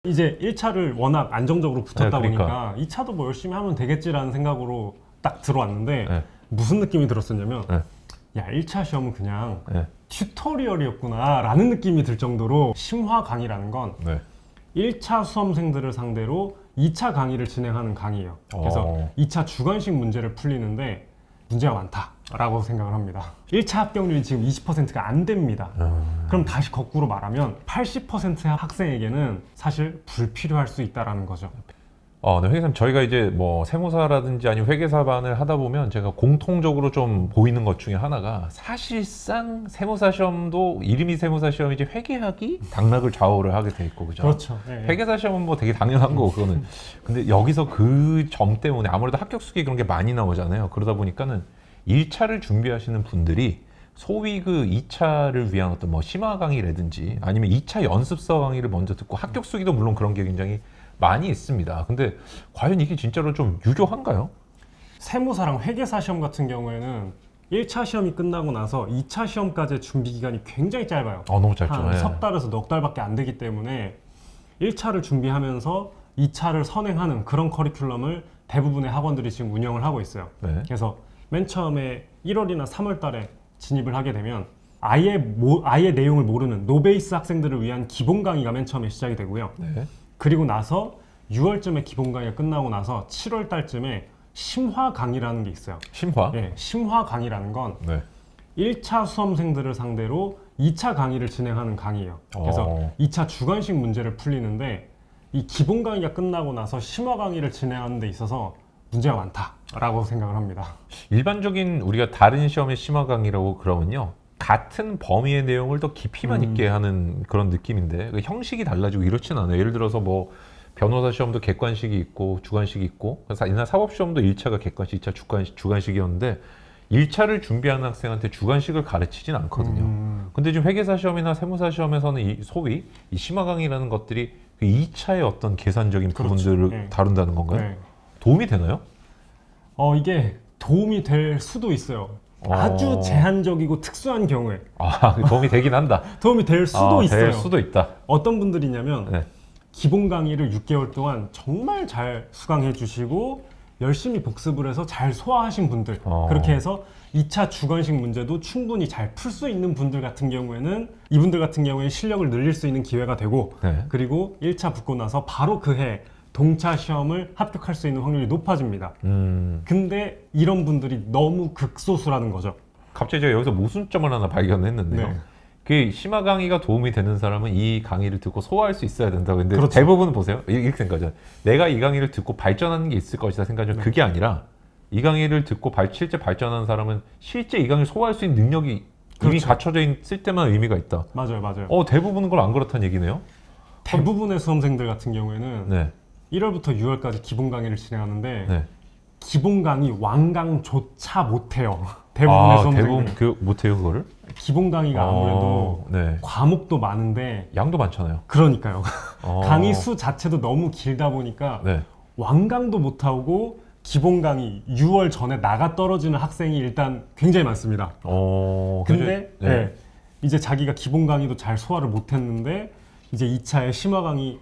이제 1차를 워낙 안정적으로 붙었다 네, 그러니까. 보니까 2차도 뭐 열심히 하면 되겠지라는 생각으로 딱 들어왔는데 네. 무슨 느낌이 들었었냐면 네. 야 1차 시험은 그냥 네. 튜토리얼이었구나 라는 느낌이 들 정도로 심화 강의라는 건 네. 1차 수험생들을 상대로 2차 강의를 진행하는 강의예요. 그래서 2차 주관식 문제를 풀리는데 문제가 많다라고 생각을 합니다. 1차 합격률이 지금 20%가 안 됩니다. 그럼 다시 거꾸로 말하면 80%의 학생에게는 사실 불필요할 수 있다는 거죠. 네, 회계사님 저희가 이제 뭐 세무사라든지 아니면 회계사반을 하다 보면 제가 공통적으로 좀 보이는 것 중에 하나가 사실상 세무사 시험도 이름이 세무사 시험이지 회계학이 당락을 좌우를 하게 돼 있고 그죠? 그렇죠. 네. 회계사 시험은 뭐 되게 당연한 거고 그거는. 근데 여기서 그 점 때문에 아무래도 합격 수기 그런 게 많이 나오잖아요. 그러다 보니까는 1차를 준비하시는 분들이 소위 그 2차를 위한 어떤 뭐 심화 강의라든지 아니면 2차 연습서 강의를 먼저 듣고 합격 수기도 물론 그런 게 굉장히 많이 있습니다. 근데 과연 이게 진짜로 좀 유효한가요? 세무사랑 회계사 시험 같은 경우에는 1차 시험이 끝나고 나서 2차 시험까지의 준비 기간이 굉장히 짧아요. 너무 짧죠. 한 네. 석 달에서 넉 달밖에 안 되기 때문에 1차를 준비하면서 2차를 선행하는 그런 커리큘럼을 대부분의 학원들이 지금 운영을 하고 있어요. 네. 그래서 맨 처음에 1월이나 3월 달에 진입을 하게 되면 아예 내용을 모르는 노베이스 학생들을 위한 기본 강의가 맨 처음에 시작이 되고요. 네. 그리고 나서 6월쯤에 기본 강의가 끝나고 나서 7월 달쯤에 심화 강의라는 게 있어요. 심화? 예, 심화 강의라는 건 네. 1차 수험생들을 상대로 2차 강의를 진행하는 강의예요. 그래서 2차 주관식 문제를 풀리는데 이 기본 강의가 끝나고 나서 심화 강의를 진행하는 데 있어서 문제가 많다라고 생각을 합니다. 일반적인 우리가 다른 시험의 심화 강의라고 그러면요. 같은 범위의 내용을 더 깊이만 있게 하는 그런 느낌인데 그 형식이 달라지고 이렇진 않아요. 예를 들어서 뭐 변호사 시험도 객관식이 있고 주관식이 있고 옛날 사법 시험도 1차가 객관식, 2차 주관식이었는데 1차를 준비하는 학생한테 주관식을 가르치진 않거든요. 근데 지금 회계사 시험이나 세무사 시험에서는 이 소위 이 심화 강의라는 것들이 그 2차의 어떤 계산적인 그렇죠. 부분들을 네. 다룬다는 건가요? 네. 도움이 되나요? 이게 도움이 될 수도 있어요. 아주 제한적이고 특수한 경우에 도움이 되긴 한다. 도움이 될 수도 있어요. 될 수도 있다. 어떤 분들이냐면 네. 기본 강의를 6개월 동안 정말 잘 수강해 주시고 열심히 복습을 해서 잘 소화하신 분들 그렇게 해서 2차 주관식 문제도 충분히 잘 풀 수 있는 분들 같은 경우에는 이분들 같은 경우에 실력을 늘릴 수 있는 기회가 되고 네. 그리고 1차 붙고 나서 바로 그해 동차 시험을 합격할 수 있는 확률이 높아집니다. 근데 이런 분들이 너무 극소수라는 거죠. 갑자기 제가 여기서 모순점을 하나 발견했는데요. 네. 그 심화 강의가 도움이 되는 사람은 이 강의를 듣고 소화할 수 있어야 된다고. 근데 그렇죠. 대부분 보세요. 이렇게 생각하죠. 내가 이 강의를 듣고 발전하는 게 있을 것이다 생각하지만 네. 그게 아니라 이 강의를 듣고 실제 발전하는 사람은 실제 이 강의를 소화할 수 있는 능력이 이미 그렇죠. 갖춰져 있을 때만 의미가 있다. 맞아요. 대부분은 그걸 안 그렇다는 얘기네요. 대부분의 수험생들 같은 경우에는 네. 1월부터 6월까지 기본 강의를 진행하는데 네. 기본 강의 완강조차 못해요. 대부분의 수험생들. 대부분 못해요 그거를? 기본 강의가 아무래도 네. 과목도 많은데 양도 많잖아요. 그러니까요. 강의 수 자체도 너무 길다 보니까 네. 완강도 못하고 기본 강의 6월 전에 나가 떨어지는 학생이 일단 굉장히 많습니다. 근데 네. 네, 이제 자기가 기본 강의도 잘 소화를 못했는데 이제 2차에 심화 강의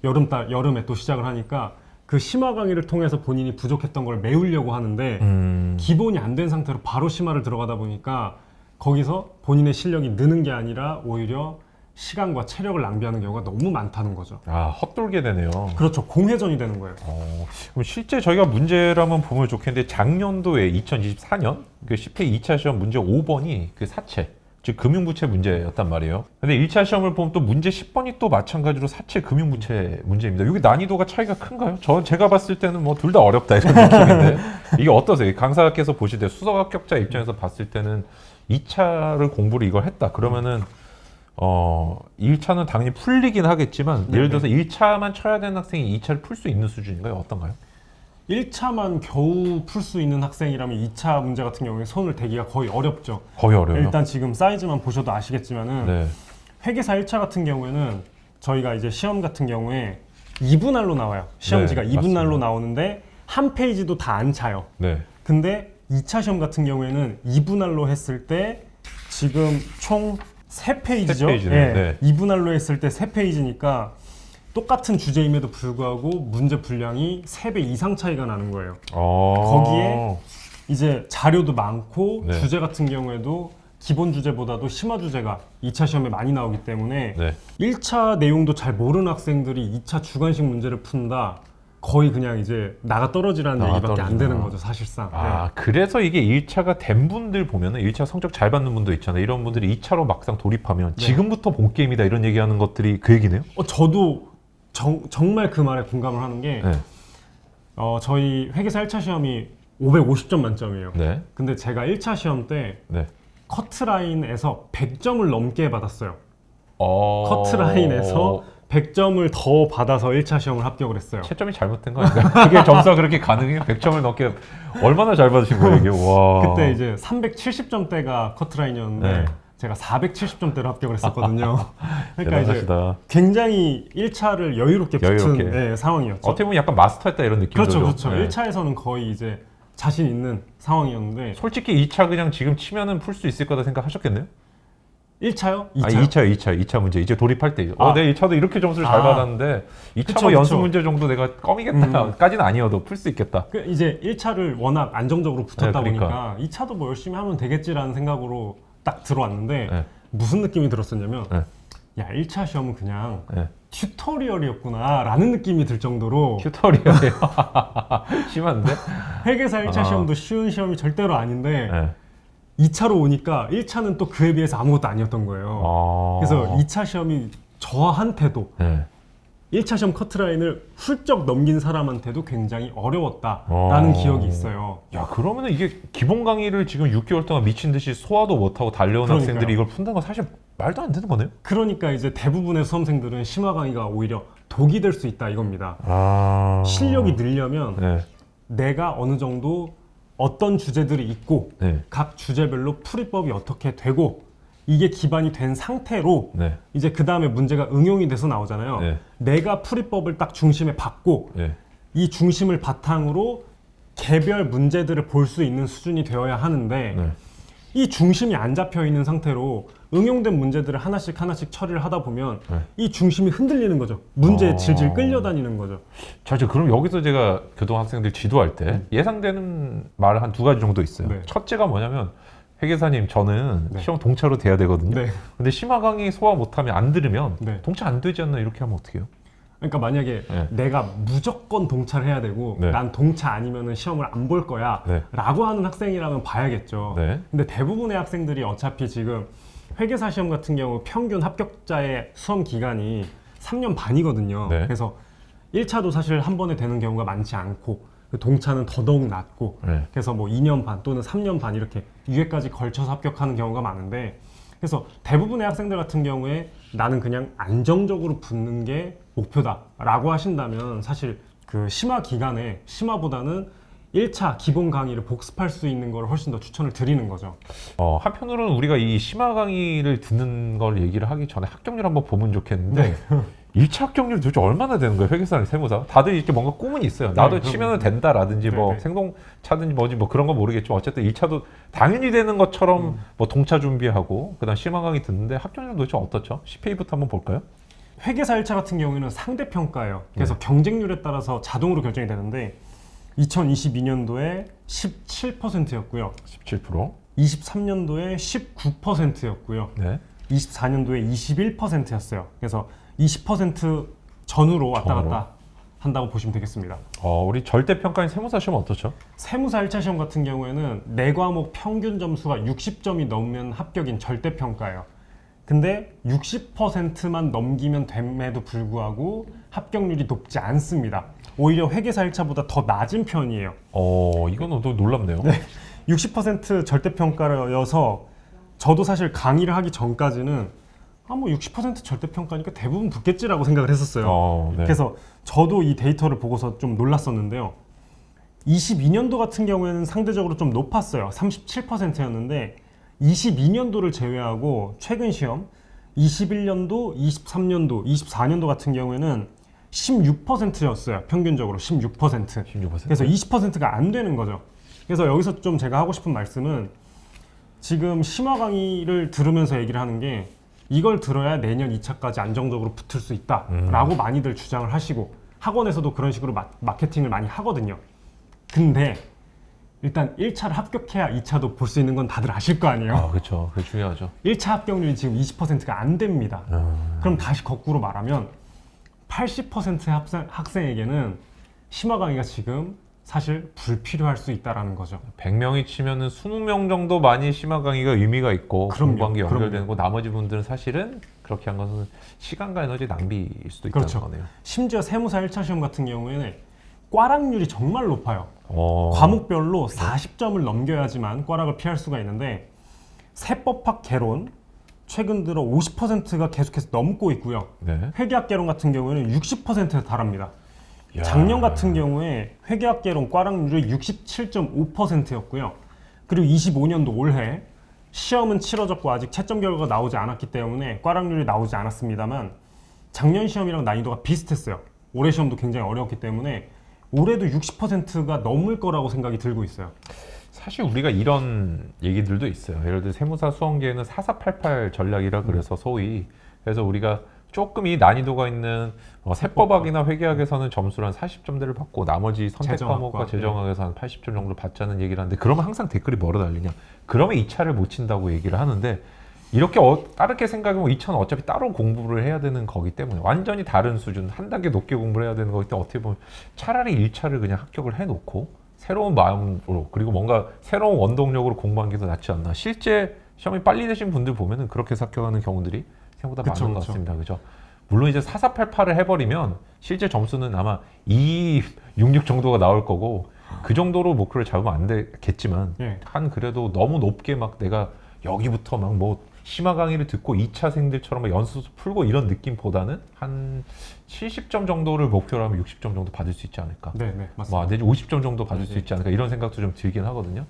여름에 또 시작을 하니까 그 심화 강의를 통해서 본인이 부족했던 걸 메우려고 하는데 기본이 안 된 상태로 바로 심화를 들어가다 보니까 거기서 본인의 실력이 느는 게 아니라 오히려 시간과 체력을 낭비하는 경우가 너무 많다는 거죠. 헛돌게 되네요. 그렇죠. 공회전이 되는 거예요. 그럼 실제 저희가 문제를 한번 보면 좋겠는데 작년도에 2024년 그 10회 2차 시험 문제 5번이 그 사채 즉 금융부채 문제였단 말이에요. 근데 1차 시험을 보면 또 문제 10번이 또 마찬가지로 사채 금융부채 문제입니다. 여기 난이도가 차이가 큰가요? 제가 봤을 때는 뭐 둘 다 어렵다 이런 느낌인데 이게 어떠세요? 강사께서 보실 때 수석 합격자 입장에서 봤을 때는 2차를 공부를 이걸 했다 그러면은 1차는 당연히 풀리긴 하겠지만 예를 들어서 1차만 쳐야 되는 학생이 2차를 풀 수 있는 수준인가요? 어떤가요? 1차만 겨우 풀 수 있는 학생이라면 2차 문제 같은 경우에 손을 대기가 거의 어렵죠. 거의 어려워요. 일단 지금 사이즈만 보셔도 아시겠지만은 네. 회계사 1차 같은 경우에는 저희가 이제 시험 같은 경우에 2분할로 나와요. 시험지가 네, 2분할로 맞습니다. 나오는데 한 페이지도 다 안 차요. 네. 근데 2차 시험 같은 경우에는 2분할로 했을 때 지금 총 3페이지죠. 3페이지네. 네. 2분할로 했을 때 3페이지니까 똑같은 주제임에도 불구하고 문제 분량이 3배 이상 차이가 나는 거예요. 어. 거기에 이제 자료도 많고 네. 주제 같은 경우에도 기본 주제보다도 심화 주제가 2차 시험에 많이 나오기 때문에 네. 1차 내용도 잘 모르는 학생들이 2차 주관식 문제를 푼다. 거의 그냥 이제 나가 떨어지라는 나가 얘기밖에 안 떨어지구나. 되는 거죠, 사실상. 아, 그래서 이게 1차가 된 분들 보면은 1차 성적 잘 받는 분도 있잖아요. 이런 분들이 2차로 막상 돌입하면 네. 지금부터 본 게임이다 이런 얘기하는 것들이 그 얘기네요. 저도 정말 그 말에 공감을 하는 게 네. 저희 회계사 1차 시험이 550점 만점이에요. 네. 근데 제가 1차 시험 때 네. 커트라인에서 100점을 넘게 받았어요. 어... 커트라인에서 100점을 더 받아서 1차 시험을 합격을 했어요. 채점이 잘못된 거 아닌가요? 그게 점수가 그렇게 가능해요? 100점을 넘게 얼마나 잘 받으신 거예요 이게? 와. 그때 이제 370점대가 커트라인이었는데 네. 제가 470점대로 합격을 했었거든요. 그러니까 이제 대단하시다. 굉장히 1차를 여유롭게 붙은 여유롭게. 네, 상황이었죠. 어떻게 보면 약간 마스터했다 이런 느낌이죠. 그렇죠, 그렇죠. 네. 1차에서는 거의 이제 자신 있는 상황이었는데 솔직히 2차 그냥 지금 치면은 풀 수 있을 거다 생각하셨겠네요? 1차요? 아, 2차 문제 이제 돌입할 때 내 2차도 이렇게 점수를 잘 아. 받았는데 2차 그쵸, 뭐 연습 그쵸. 문제 정도 내가 껌이겠다까지는 아니어도 풀 수 있겠다. 그 이제 1차를 워낙 안정적으로 붙었다 네, 그러니까. 보니까 2차도 뭐 열심히 하면 되겠지라는 생각으로 딱 들어왔는데 네. 무슨 느낌이 들었었냐면 네. 야 1차 시험은 그냥 네. 튜토리얼이었구나 라는 느낌이 들 정도로 튜토리얼이에요. 심한데? 회계사 1차 아. 시험도 쉬운 시험이 절대로 아닌데 네. 2차로 오니까 1차는 또 그에 비해서 아무것도 아니었던 거예요. 아. 그래서 2차 시험이 저한테도 네. 1차 시험 커트라인을 훌쩍 넘긴 사람한테도 굉장히 어려웠다라는 기억이 있어요. 야, 그러면은 이게 기본 강의를 지금 6개월 동안 미친 듯이 소화도 못하고 달려온 그러니까요. 학생들이 이걸 푼다는 건 사실 말도 안 되는 거네요? 그러니까 이제 대부분의 수험생들은 심화 강의가 오히려 독이 될 수 있다 이겁니다. 아. 실력이 늘려면 네. 내가 어느 정도 어떤 주제들이 있고 네. 각 주제별로 풀이법이 어떻게 되고 이게 기반이 된 상태로 네. 이제 그 다음에 문제가 응용이 돼서 나오잖아요. 네. 내가 풀이법을 딱 중심에 받고 네. 이 중심을 바탕으로 개별 문제들을 볼 수 있는 수준이 되어야 하는데 네. 이 중심이 안 잡혀 있는 상태로 응용된 문제들을 하나씩 처리를 하다 보면 네. 이 중심이 흔들리는 거죠. 문제에 질질 끌려다니는 거죠. 자, 그럼 여기서 제가 교동학생들 지도할 때 예상되는 말 한 2가지 정도 있어요. 네. 첫째가 뭐냐면 회계사님 저는 네. 시험 동차로 돼야 되거든요. 네. 근데 심화 강의 소화 못하면 안 들으면 네. 동차 안 되지 않나 이렇게 하면 어떻게 해요? 그러니까 만약에 네. 내가 무조건 동차를 해야 되고 네. 난 동차 아니면은 시험을 안 볼 거야 네. 라고 하는 학생이라면 봐야겠죠. 네. 근데 대부분의 학생들이 어차피 지금 회계사 시험 같은 경우 평균 합격자의 수험 기간이 3년 반이거든요. 네. 그래서 1차도 사실 한 번에 되는 경우가 많지 않고 동차는 더더욱 낮고 네. 그래서 뭐 2년 반 또는 3년 반 이렇게 2회까지 걸쳐서 합격하는 경우가 많은데 그래서 대부분의 학생들 같은 경우에 나는 그냥 안정적으로 붙는 게 목표다라고 하신다면 사실 그 심화 기간에 심화보다는 1차 기본 강의를 복습할 수 있는 걸 훨씬 더 추천을 드리는 거죠. 한편으로는 우리가 이 심화 강의를 듣는 걸 얘기를 하기 전에 합격률 한번 보면 좋겠는데 1차 합격률 도대체 얼마나 되는 거예요? 회계사랑 세무사? 다들 이렇게 뭔가 꿈은 있어요. 나도 네, 치면은 된다라든지 네, 뭐 네. 생동차든지 뭐지 뭐 그런 건 모르겠지만 어쨌든 1차도 당연히 되는 것처럼 뭐 동차 준비하고 그다음 심화 강의 듣는데 합격률 도대체 어떻죠? CPA부터 한번 볼까요? 회계사 1차 같은 경우에는 상대평가예요. 그래서 경쟁률에 따라서 자동으로 결정이 되는데 2022년도에 17%였고요. 17%. 23년도에 19%였고요. 네. 24년도에 21%였어요. 그래서 20% 전후로 왔다 갔다 한다고 보시면 되겠습니다. 우리 절대 평가인 세무사 시험 어떻죠? 세무사 1차 시험 같은 경우에는 4과목 평균 점수가 60점이 넘으면 합격인 절대 평가예요. 근데 60%만 넘기면 됨에도 불구하고 합격률이 높지 않습니다. 오히려 회계사 1차보다 더 낮은 편이에요. 이건 또 놀랍네요. 60% 절대평가여서 저도 사실 강의를 하기 전까지는 뭐 60% 절대평가니까 대부분 붙겠지라고 생각을 했었어요. 네. 그래서 저도 이 데이터를 보고서 좀 놀랐었는데요. 22년도 같은 경우에는 상대적으로 좀 높았어요. 37%였는데 22년도를 제외하고 최근 시험 21년도, 23년도, 24년도 같은 경우에는 16%였어요. 평균적으로 16%. 16%. 그래서 20%가 안 되는 거죠. 그래서 여기서 좀 제가 하고 싶은 말씀은 지금 심화 강의를 들으면서 얘기를 하는 게 이걸 들어야 내년 2차까지 안정적으로 붙을 수 있다라고 많이들 주장을 하시고 학원에서도 그런 식으로 마케팅을 많이 하거든요. 근데 일단 1차를 합격해야 2차도 볼 수 있는 건 다들 아실 거 아니에요. 아, 그렇죠. 그게 중요하죠. 1차 합격률이 지금 20%가 안 됩니다. 그럼 다시 거꾸로 말하면 80%의 학생에게는 심화 강의가 지금 사실 불필요할 수 있다라는 거죠. 100명이 치면은 20명 정도 많이 심화 강의가 의미가 있고 공부한 게 연결되는 거, 나머지 분들은 사실은 그렇게 한 것은 시간과 에너지 낭비일 수도 있다는 그렇죠. 거네요. 심지어 세무사 1차 시험 같은 경우에는 꽈락률이 정말 높아요. 어. 과목별로 40점을 넘겨야지만 꽈락을 피할 수가 있는데 세법학 개론 최근 들어 50%가 계속해서 넘고 있고요. 네. 회계학 개론 같은 경우에는 60%에 달합니다. 야. 작년 같은 경우에 회계학 개론 꽈락률이 67.5%였고요. 그리고 25년도 올해 시험은 치러졌고 아직 채점 결과가 나오지 않았기 때문에 꽈락률이 나오지 않았습니다만 작년 시험이랑 난이도가 비슷했어요. 올해 시험도 굉장히 어려웠기 때문에 올해도 60%가 넘을 거라고 생각이 들고 있어요. 사실 우리가 이런 얘기들도 있어요. 예를 들어 세무사 수험계에는 4488 전략이라 그래서 소위, 그래서 우리가 조금 이 난이도가 있는 세법학이나 회계학에서는 점수를 한 40점대를 받고 나머지 선택 과목과 재정학에서 한 80점 정도 받자는 얘기를 하는데, 그러면 항상 댓글이 뭐로 달리냐, 그러면 2차를 못 친다고 얘기를 하는데, 이렇게 다르게 생각하면 2차는 어차피 따로 공부를 해야 되는 거기 때문에 완전히 다른 수준, 한 단계 높게 공부를 해야 되는 거기 때문에 어떻게 보면 차라리 1차를 그냥 합격을 해놓고 새로운 마음으로, 그리고 뭔가 새로운 원동력으로 공부하는 게 더 낫지 않나. 실제 시험이 빨리 되신 분들 보면은 그렇게 해서 합격하는 경우들이 생각보다 많은 것 같습니다. 그죠? 물론 이제 4488을 해버리면 실제 점수는 아마 266 정도가 나올 거고, 그 정도로 목표를 잡으면 안 되겠지만, 한 그래도 너무 높게 막 내가 여기부터 막 뭐 심화 강의를 듣고 2차생들처럼 막 연습 풀고 이런 느낌보다는 한 70점 정도를 목표로 하면 60점 정도 받을 수 있지 않을까. 네, 맞습니다. 뭐 안 되지 50점 정도 받을 수 있지 않을까, 이런 생각도 좀 들긴 하거든요.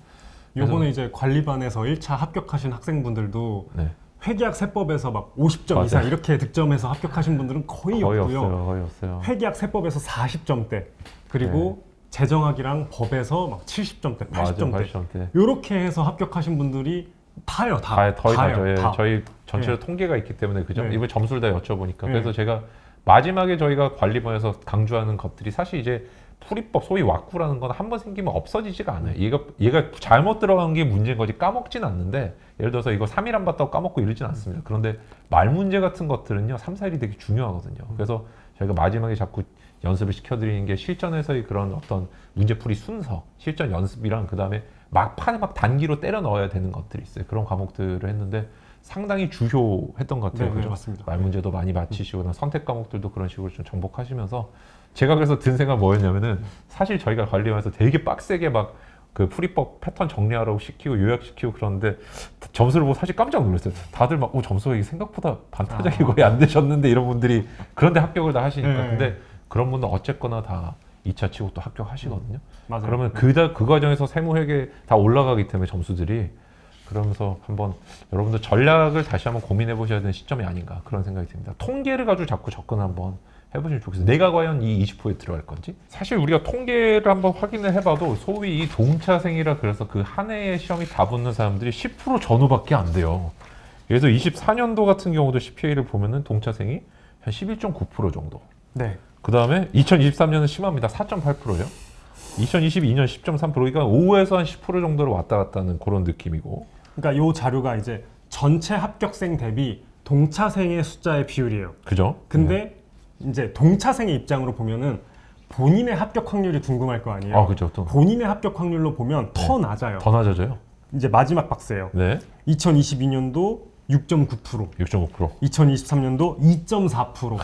요번에 이제 관리반에서 1차 합격하신 학생분들도 네. 회계학 세법에서 막 50점 맞아요. 이상 이렇게 득점해서 합격하신 분들은 거의 없고요. 거의 없어요. 회계학 세법에서 40점대, 그리고 재정학이랑 법에서 막 70점대, 80점대, 80점대. 이렇게 해서 합격하신 분들이 다요. 저희 전체로 통계가 있기 때문에, 그죠? 네. 이번 점수를 다 여쭤보니까. 그래서 제가 마지막에 저희가 관리반에서 강조하는 것들이 사실 이제 풀이법, 소위 왁구라는 건 한 번 생기면 없어지지가 않아요. 얘가 잘못 들어간 게 문제인 거지 까먹진 않는데, 예를 들어서 이거 3일 안 봤다고 까먹고 이러진 않습니다. 그런데 말 문제 같은 것들은요, 3, 4일이 되게 중요하거든요. 그래서 저희가 마지막에 자꾸 연습을 시켜드리는 게 실전에서의 그런 어떤 문제풀이 순서, 실전 연습이랑 그 다음에 막판에 막 단기로 때려 넣어야 되는 것들이 있어요. 그런 과목들을 했는데 상당히 주효했던 것 같아요. 네, 맞습니다. 말 문제도 많이 맞히시고, 선택 과목들도 그런 식으로 좀 정복하시면서, 제가 그래서 든 생각 뭐였냐면은, 사실 저희가 관리하면서 되게 빡세게 막 그 풀이법 패턴 정리하라고 시키고 요약시키고 그러는데, 점수를 보고 사실 깜짝 놀랐어요. 다들 막 점수가 생각보다 반타작이 거의 안 되셨는데, 이런 분들이 그런데 합격을 다 하시니까. 근데 그런 분들 어쨌거나 다 2차 치고 또 합격하시거든요. 맞아요. 그러면 그 과정에서 세무회계 다 올라가기 때문에 점수들이, 그러면서 한번 여러분들 전략을 다시 한번 고민해 보셔야 되는 시점이 아닌가, 그런 생각이 듭니다. 통계를 가지고 자꾸 접근 한번 해보시면 좋겠어요. 내가 과연 이 20%에 들어갈 건지. 사실 우리가 통계를 한번 확인을 해봐도 소위 이 동차생이라 그래서 그 한 해의 시험이 다 붙는 사람들이 10% 전후밖에 안 돼요. 그래서 24년도 같은 경우도 CPA를 보면은 동차생이 한 11.9% 정도. 네. 그 다음에 2023년은 심합니다. 4.8%요. 2022년 10.3%. 그러니까 5에서 한 10% 정도로 왔다 갔다 하는 그런 느낌이고. 그러니까 이 자료가 이제 전체 합격생 대비 동차생의 숫자의 비율이에요. 그죠? 근데 이제 동차생의 입장으로 보면은 본인의 합격 확률이 궁금할 거 아니에요. 아, 그죠. 또 본인의 합격 확률로 보면 더 낮아요. 더 낮아져요. 이제 마지막 박스예요. 네. 2022년도 6.9%, 6.5%. 2023년도 2.4%,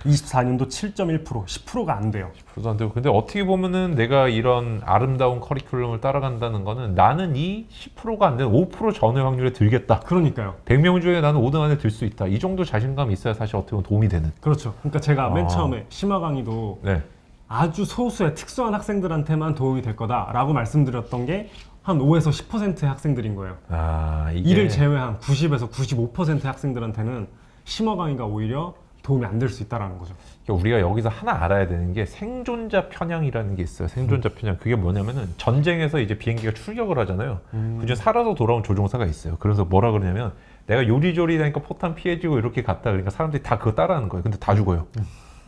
24년도 7.1%, 10%가 안 돼요. 10%도 안 되고. 근데 어떻게 보면은 내가 이런 아름다운 커리큘럼을 따라간다는 거는, 나는 이 10%가 안 되는 5% 전후의 확률에 들겠다. 그러니까요. 100명 중에 나는 5등 안에 들 수 있다. 이 정도 자신감이 있어야 사실 어떻게 보면 도움이 되는. 그렇죠. 그러니까 제가 맨 아. 처음에 심화 강의도 네. 아주 소수의 특수한 학생들한테만 도움이 될 거다라고 말씀드렸던 게 한 5에서 10%의 학생들인 거예요. 아, 이를 제외한 90에서 95%의 학생들한테는 심화 강의가 오히려 도움이 안 될 수 있다는 거죠. 그러니까 우리가 여기서 하나 알아야 되는 게 생존자 편향이라는 게 있어요. 생존자 편향. 그게 뭐냐면은, 전쟁에서 이제 비행기가 출격을 하잖아요. 그중에 살아서 돌아온 조종사가 있어요. 그래서 뭐라 그러냐면, 내가 요리조리 되니까 포탄 피해지고 이렇게 갔다 그러니까 사람들이 다 그거 따라하는 거예요. 근데 다 죽어요.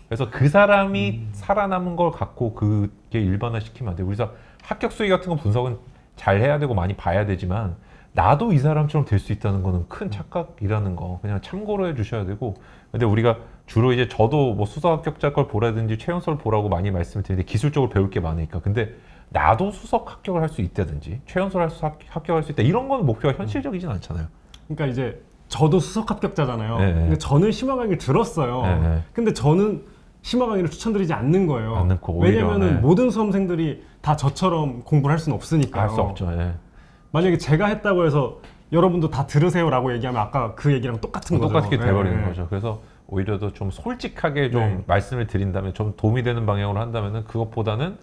그래서 그 사람이 살아남은 걸 갖고 그게 일반화 시키면 안 돼요. 그래서 합격 수위 같은 거 분석은 잘 해야 되고 많이 봐야 되지만 나도 이 사람처럼 될 수 있다는 거는 큰 착각이라는 거 그냥 참고로 해주셔야 되고. 근데 우리가 주로 이제 저도 뭐 수석 합격자 걸 보라든지 최연소를 보라고 많이 말씀을 드리는데 기술적으로 배울 게 많으니까. 근데 나도 수석 합격을 할 수 있다든지 최연소를 합격할 수 있다 이런 건 목표가 현실적이진 않잖아요. 그러니까 이제 저도 수석 합격자잖아요. 네. 근데 저는 심화 강의를 들었어요. 네. 근데 저는 심화 강의를 추천드리지 않는 거예요. 안 넣고 오히려, 왜냐면은 네. 모든 수험생들이 다 저처럼 공부를 할 수는 없으니까요. 할 수 없죠. 예. 만약에 제가 했다고 해서 여러분도 다 들으세요라고 얘기하면 아까 그 얘기랑 똑같은 거죠. 똑같게 돼버리는 네. 거죠. 그래서 오히려 더 좀 솔직하게 좀 네. 말씀을 드린다면 좀 도움이 되는 방향으로 한다면은 그것보다는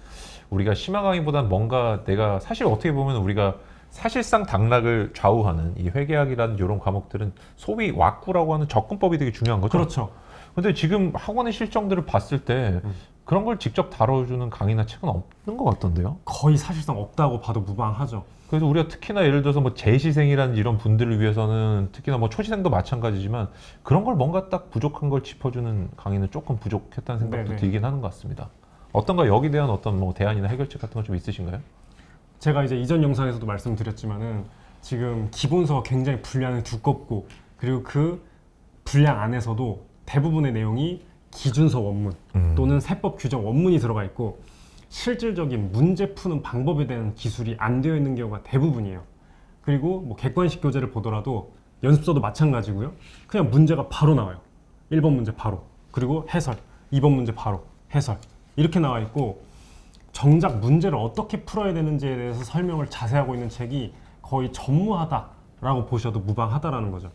우리가 심화 강의보다는 뭔가 내가 사실 어떻게 보면 우리가 사실상 당락을 좌우하는 이 회계학이라는 이런 과목들은 소위 왁구라고 하는 접근법이 되게 중요한 거죠. 그렇죠. 근데 지금 학원의 실정들을 봤을 때 그런 걸 직접 다뤄주는 강의나 책은 없는 것 같던데요. 거의 사실상 없다고 봐도 무방하죠. 그래서 우리가 특히나 예를 들어서 뭐 재시생이라는 이런 분들을 위해서는 특히나 뭐 초시생도 마찬가지지만 그런 걸 뭔가 딱 부족한 걸 짚어주는 강의는 조금 부족했다는 생각도 네네. 들긴 하는 것 같습니다. 어떤가 여기 대한 어떤 뭐 대안이나 해결책 같은 건 좀 있으신가요? 제가 이제 이전 영상에서도 말씀드렸지만은 지금 기본서가 굉장히 분량이 두껍고 그리고 그 분량 안에서도 대부분의 내용이 기준서 원문 또는 세법 규정 원문이 들어가 있고 실질적인 문제 푸는 방법에 대한 기술이 안 되어 있는 경우가 대부분이에요. 그리고 뭐 객관식 교재를 보더라도 연습서도 마찬가지고요. 그냥 문제가 바로 나와요. 1번 문제 바로. 그리고 해설. 2번 문제 바로. 해설. 이렇게 나와 있고 정작 문제를 어떻게 풀어야 되는지에 대해서 설명을 자세히 하고 있는 책이 거의 전무하다라고 보셔도 무방하다라는 거죠.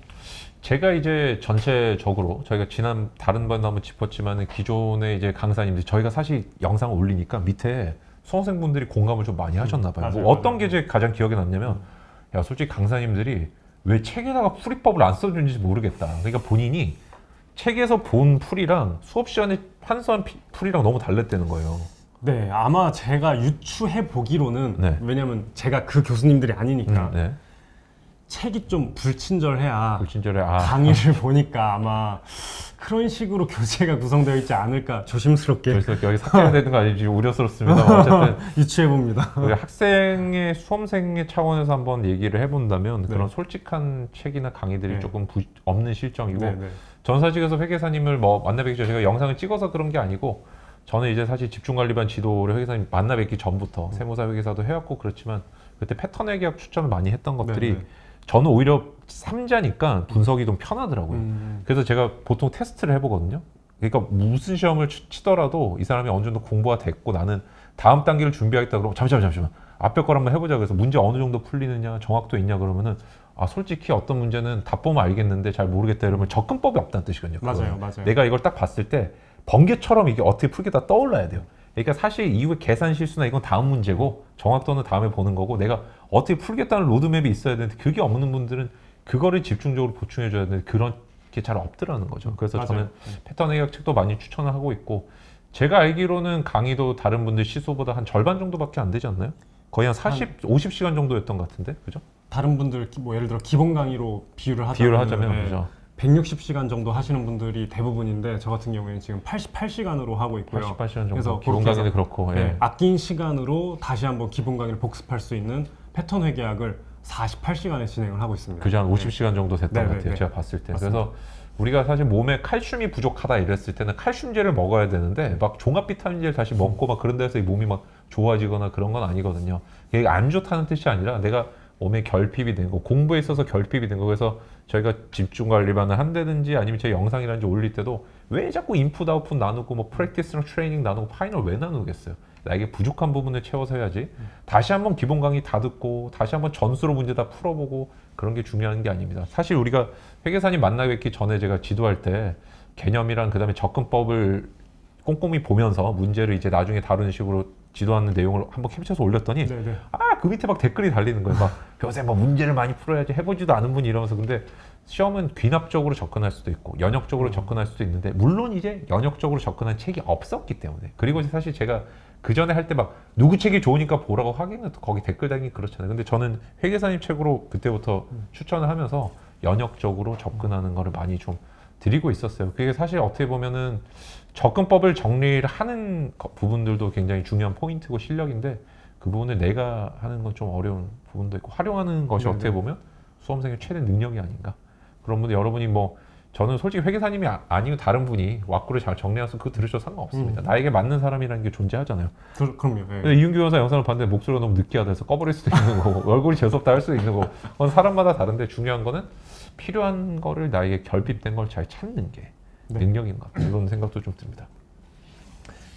제가 이제 전체적으로 저희가 지난 다른 번도 한번 짚었지만 기존의 이제 강사님들 저희가 사실 영상을 올리니까 밑에 수험생분들이 공감을 좀 많이 하셨나 봐요. 맞아요, 뭐 어떤 맞아요. 게 제 가장 기억에 남냐면 야 솔직히 강사님들이 왜 책에다가 풀이법을 안 써주는지 모르겠다. 그러니까 본인이 책에서 본 풀이랑 수업 시간에 환수한 풀이랑 너무 달랐다는 거예요. 네, 아마 제가 유추해 보기로는 네. 왜냐면 제가 그 교수님들이 아니니까 네. 책이 좀 불친절해야 불친절해. 강의를 보니까 아마 그런 식으로 교재가 구성되어 있지 않을까 조심스럽게 그래서 여기 삭제가 되는 거 아닌지 우려스럽습니다. 어쨌든 유추해 봅니다. 우리 학생의 수험생의 차원에서 한번 얘기를 해본다면 네. 그런 솔직한 책이나 강의들이 네. 조금 없는 실정이고 네, 네. 전 사실 그래서 회계사님을 뭐 만나뵙기 전에 제가 영상을 찍어서 그런 게 아니고 저는 이제 사실 집중관리반 지도를 회계사님 만나뵙기 전부터 세무사 회계사도 해왔고 그렇지만 그때 패턴 회계학 추천을 많이 했던 것들이 네, 네. 저는 오히려 3자니까 분석이 좀 편하더라고요. 그래서 제가 보통 테스트를 해보거든요. 그러니까 무슨 시험을 치더라도 이 사람이 어느 정도 공부가 됐고 나는 다음 단계를 준비하겠다 그러면 잠시만 앞에 걸 한번 해보자 그래서 문제 어느 정도 풀리느냐 정확도 있냐 그러면은 아 솔직히 어떤 문제는 답 보면 알겠는데 잘 모르겠다 이러면 접근법이 없다는 뜻이거든요. 맞아요, 맞아요. 내가 이걸 딱 봤을 때 번개처럼 이게 어떻게 풀겠다 떠올라야 돼요. 그러니까 사실 이후에 계산 실수나 이건 다음 문제고 정확도는 다음에 보는 거고 내가 어떻게 풀겠다는 로드맵이 있어야 되는데 그게 없는 분들은 그거를 집중적으로 보충해 줘야 되는데 그런 게 잘 없더라는 거죠. 그래서 맞아요. 저는 패턴 회계학 책도 많이 추천을 하고 있고 제가 알기로는 강의도 다른 분들 시수보다 한 절반 정도밖에 안 되지 않나요? 거의 한 50시간 정도였던 것 같은데 그죠? 다른 분들 뭐 예를 들어 기본 강의로 비유를 하자면 네, 그죠? 160시간 정도 하시는 분들이 대부분인데 저 같은 경우에는 지금 88시간으로 하고 있고요. 88시간 정도 그래서 기본 그렇게 해서 강의도 그렇고 네, 예. 아낀 시간으로 다시 한번 기본 강의를 복습할 수 있는 패턴 회계학을 48시간에 진행을 하고 있습니다. 그죠? 한 50시간 정도 됐던 네, 것 네, 같아요. 네. 제가 봤을 때. 맞습니다. 그래서 우리가 사실 몸에 칼슘이 부족하다 이랬을 때는 칼슘제를 먹어야 되는데 막 종합 비타민제를 다시 먹고 막 그런 데서 이 몸이 막 좋아지거나 그런 건 아니거든요. 이게 안 좋다는 뜻이 아니라 내가 몸에 결핍이 된 거, 공부에 있어서 결핍이 된 거. 그래서 저희가 집중 관리반을 한다든지 아니면 제 영상이라든지 올릴 때도 왜 자꾸 인풋 아웃풋 나누고 뭐 프랙티스랑 트레이닝 나누고 파이널 왜 나누겠어요? 나에게 부족한 부분을 채워서 해야지. 다시 한번 기본 강의 다 듣고 다시 한번 전수로 문제 다 풀어보고 그런 게 중요한 게 아닙니다. 사실 우리가 회계사님 만나뵙기 전에 제가 지도할 때 개념이랑 그다음에 접근법을 꼼꼼히 보면서 문제를 이제 나중에 다루는 식으로 지도하는 내용을 한번 캡처해서 올렸더니 네네. 그 밑에 막 댓글이 달리는 거예요. 막 요새 뭐 문제를 많이 풀어야지 해보지도 않은 분이 이러면서 근데 시험은 귀납적으로 접근할 수도 있고 연역적으로 접근할 수도 있는데 물론 이제 연역적으로 접근한 책이 없었기 때문에 그리고 사실 제가 그 전에 할 때 막 누구 책이 좋으니까 보라고 하기는 거기 댓글 달기 그렇잖아요. 근데 저는 회계사님 책으로 그때부터 추천을 하면서 연역적으로 접근하는 거를 많이 좀 드리고 있었어요. 그게 사실 어떻게 보면은 접근법을 정리를 하는 부분들도 굉장히 중요한 포인트고 실력인데 그 부분을 내가 하는 건 좀 어려운 부분도 있고 활용하는 것이 네네. 어떻게 보면 수험생의 최대 능력이 아닌가. 그런 분들 여러분이 뭐 저는 솔직히 회계사님이 아니고 다른 분이 왁구를 잘 정리해서 그거 들으셔도 상관없습니다. 나에게 맞는 사람이라는 게 존재하잖아요. 그럼요. 예. 근데 이윤규 변호사 영상을 봤는데 목소리가 너무 느끼하다 해서 꺼버릴 수도 있는 거고 얼굴이 재수없다 할 수도 있는 거고 그건 사람마다 다른데 중요한 거는 필요한 거를 나에게 결핍된 걸 잘 찾는 게 네. 능력인 것 같아요. 이런 생각도 좀 듭니다.